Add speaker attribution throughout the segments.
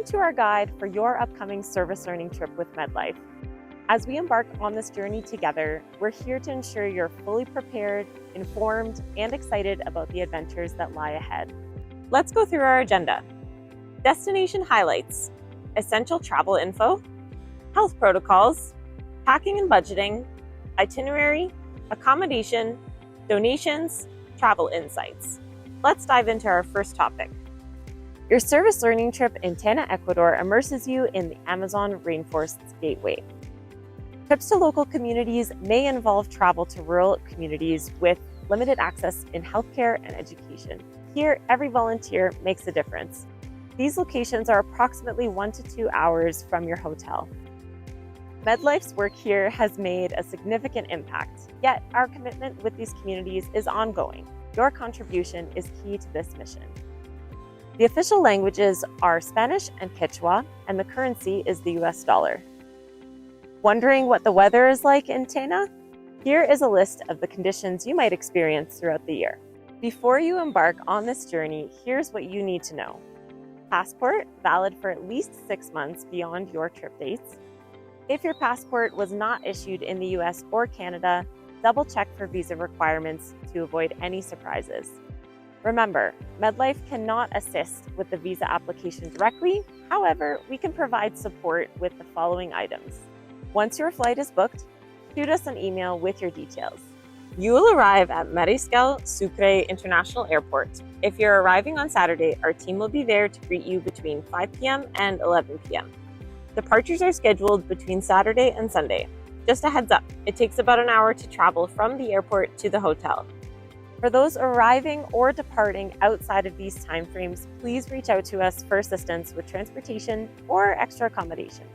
Speaker 1: Welcome to our guide for your upcoming service learning trip with MedLife. As we embark on this journey together, we're here to ensure you're fully prepared, informed, and excited about the adventures that lie ahead. Let's go through our agenda. Destination highlights, essential travel info, health protocols, packing and budgeting, itinerary, accommodation, donations, travel insights. Let's dive into our first topic. Your service learning trip in Tena, Ecuador immerses you in the Amazon rainforest's gateway. Trips to local communities may involve travel to rural communities with limited access in healthcare and education. Here, every volunteer makes a difference. These locations are approximately 1 to 2 hours from your hotel. MedLife's work here has made a significant impact, yet our commitment with these communities is ongoing. Your contribution is key to this mission. The official languages are Spanish and Quechua, and the currency is the US dollar. Wondering what the weather is like in Tena? Here is a list of the conditions you might experience throughout the year. Before you embark on this journey, here's what you need to know. Passport, valid for at least 6 months beyond your trip dates. If your passport was not issued in the US or Canada, double check for visa requirements to avoid any surprises. Remember, MedLife cannot assist with the visa application directly. However, we can provide support with the following items. Once your flight is booked, shoot us an email with your details. You will arrive at Mariscal Sucre International Airport. If you're arriving on Saturday, our team will be there to greet you between 5 p.m. and 11 p.m. Departures are scheduled between Saturday and Sunday. Just a heads up, it takes about an hour to travel from the airport to the hotel. For those arriving or departing outside of these timeframes, please reach out to us for assistance with transportation or extra accommodations.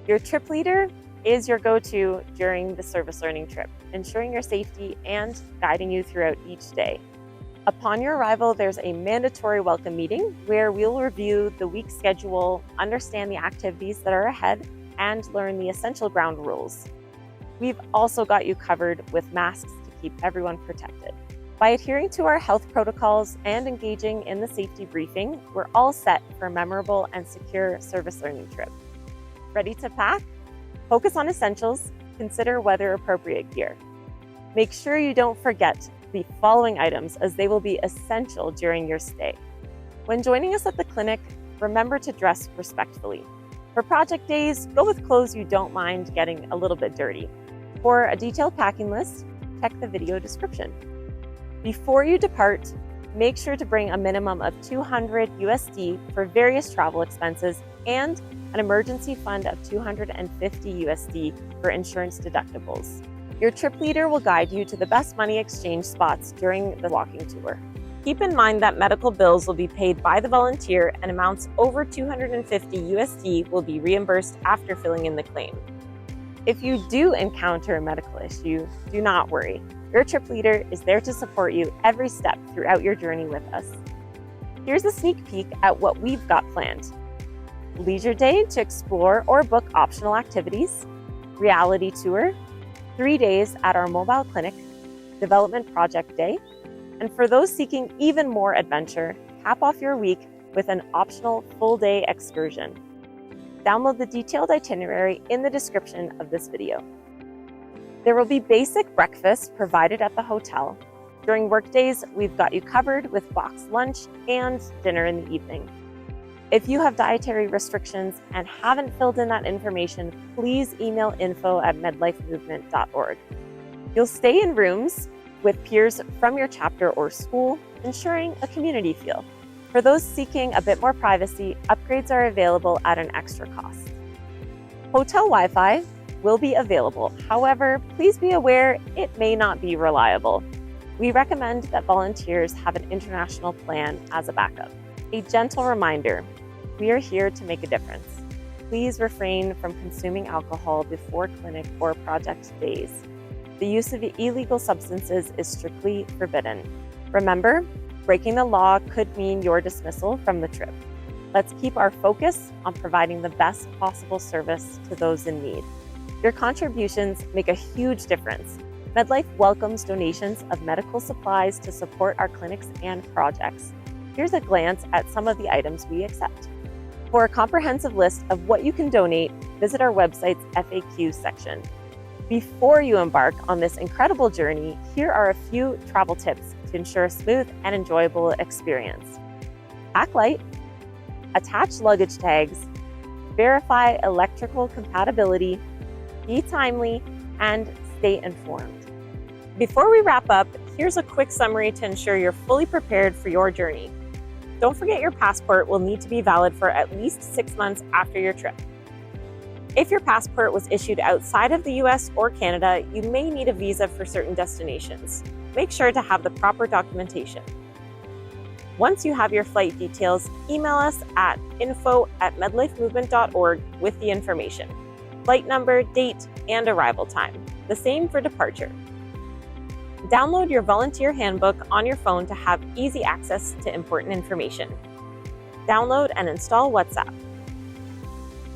Speaker 1: Your trip leader is your go-to during the service learning trip, ensuring your safety and guiding you throughout each day. Upon your arrival, there's a mandatory welcome meeting where we'll review the week's schedule, understand the activities that are ahead, and learn the essential ground rules. We've also got you covered with masks to keep everyone protected. By adhering to our health protocols and engaging in the safety briefing, we're all set for a memorable and secure service learning trip. Ready to pack? Focus on essentials, consider weather-appropriate gear. Make sure you don't forget the following items as they will be essential during your stay. When joining us at the clinic, remember to dress respectfully. For project days, go with clothes you don't mind getting a little bit dirty. For a detailed packing list, check the video description. Before you depart, make sure to bring a minimum of $200 USD for various travel expenses and an emergency fund of $250 USD for insurance deductibles. Your trip leader will guide you to the best money exchange spots during the walking tour. Keep in mind that medical bills will be paid by the volunteer and amounts over $250 USD will be reimbursed after filling in the claim. If you do encounter a medical issue, do not worry. Your trip leader is there to support you every step throughout your journey with us. Here's a sneak peek at what we've got planned. Leisure day to explore or book optional activities, reality tour, 3 days at our mobile clinic, development project day, and for those seeking even more adventure, cap off your week with an optional full-day excursion. Download the detailed itinerary in the description of this video. There will be basic breakfast provided at the hotel. During workdays, we've got you covered with boxed lunch and dinner in the evening. If you have dietary restrictions and haven't filled in that information, please email info@medlifemovement.org. You'll stay in rooms with peers from your chapter or school, ensuring a community feel. For those seeking a bit more privacy, upgrades are available at an extra cost. Hotel Wi-Fi will be available. However, please be aware it may not be reliable. We recommend that volunteers have an international plan as a backup. A gentle reminder, we are here to make a difference. Please refrain from consuming alcohol before clinic or project days. The use of illegal substances is strictly forbidden. Remember, breaking the law could mean your dismissal from the trip. Let's keep our focus on providing the best possible service to those in need. Your contributions make a huge difference. MedLife welcomes donations of medical supplies to support our clinics and projects. Here's a glance at some of the items we accept. For a comprehensive list of what you can donate, visit our website's FAQ section. Before you embark on this incredible journey, here are a few travel tips to ensure a smooth and enjoyable experience. Pack light, attach luggage tags, verify electrical compatibility, be timely, and stay informed. Before we wrap up, here's a quick summary to ensure you're fully prepared for your journey. Don't forget your passport will need to be valid for at least 6 months after your trip. If your passport was issued outside of the US or Canada, you may need a visa for certain destinations. Make sure to have the proper documentation. Once you have your flight details, email us at info@medlifemovement.org with the information, flight number, date, and arrival time. The same for departure. Download your volunteer handbook on your phone to have easy access to important information. Download and install WhatsApp.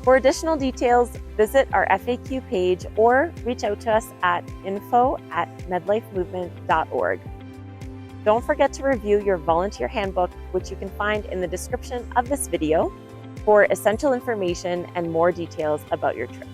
Speaker 1: For additional details, visit our FAQ page or reach out to us at info@medlifemovement.org. Don't forget to review your volunteer handbook, which you can find in the description of this video, for essential information and more details about your trip.